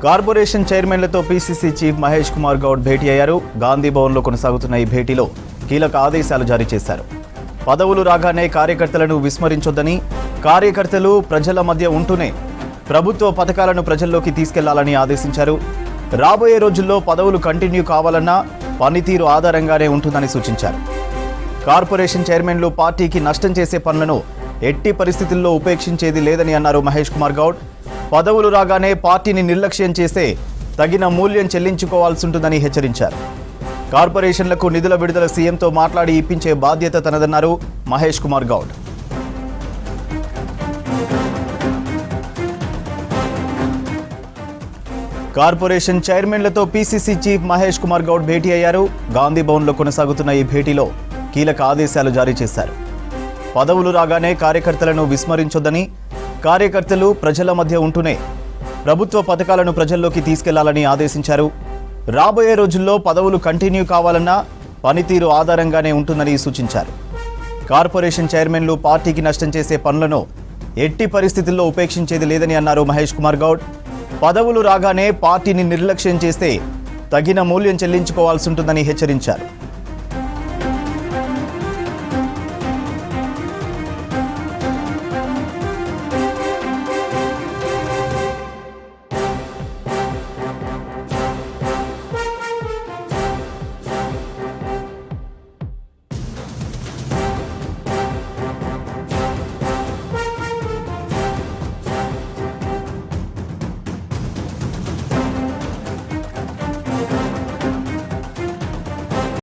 Corporation చైర్మన్లతో PCC chief Mahesh Kumar Goud భేటీ అయ్యారు. గాంధీ భవన్లో కొనసాగుతున్న ఈ భేటీలో కీలక ఆదేశాలు జారీ చేశారు. పదవులు రాగానే కార్యకర్తలను విస్మరించొద్దని, కార్యకర్తలు ప్రజల మధ్య ఉంటూనే ప్రభుత్వ పథకాలను ప్రజల్లోకి తీసుకెళ్లాలని ఆదేశించారు. రాబోయే రోజుల్లో పదవులు కంటిన్యూ కావాలన్నా పనితీరు ఆధారంగానే ఉంటుందని సూచించారు. కార్పొరేషన్ చైర్మన్లు పార్టీకి నష్టం చేసే పనులను ఎట్టి పరిస్థితుల్లో ఉపేక్షించేది లేదని అన్నారు మహేష్ కుమార్ గౌడ్. పదవులు రాగానే పార్టీని నిర్లక్ష్యం చేస్తే తగిన మూల్యం చెల్లించుకోవాల్సి ఉంటుందని హెచ్చరించారు. కార్పొరేషన్లకు నిధుల విడుదల సీఎంతో మాట్లాడి ఇప్పించే బాధ్యత తనదన్నారు మహేష్ కుమార్ గౌడ్. కార్పొరేషన్ చైర్మన్లతో పీసీసీ చీఫ్ మహేష్ కుమార్ గౌడ్ భేటీ అయ్యారు. గాంధీ భవన్లో కొనసాగుతున్న ఈ భేటీలో కీలక ఆదేశాలు జారీ చేశారు. పదవులు రాగానే కార్యకర్తలను విస్మరించొద్దని, కార్యకర్తలు ప్రజల మధ్య ఉంటూనే ప్రభుత్వ పథకాలను ప్రజల్లోకి తీసుకెళ్లాలని ఆదేశించారు. రాబోయే రోజుల్లో పదవులు కంటిన్యూ కావాలన్నా పనితీరు ఆధారంగానే ఉంటుందని సూచించారు. కార్పొరేషన్ చైర్మన్లు పార్టీకి నష్టం చేసే పనులను ఎట్టి పరిస్థితుల్లో ఉపేక్షించేది లేదని అన్నారు మహేష్ కుమార్ గౌడ్. పదవులు రాగానే పార్టీని నిర్లక్ష్యం చేస్తే తగిన మూల్యం చెల్లించుకోవాల్సి ఉంటుందని హెచ్చరించారు.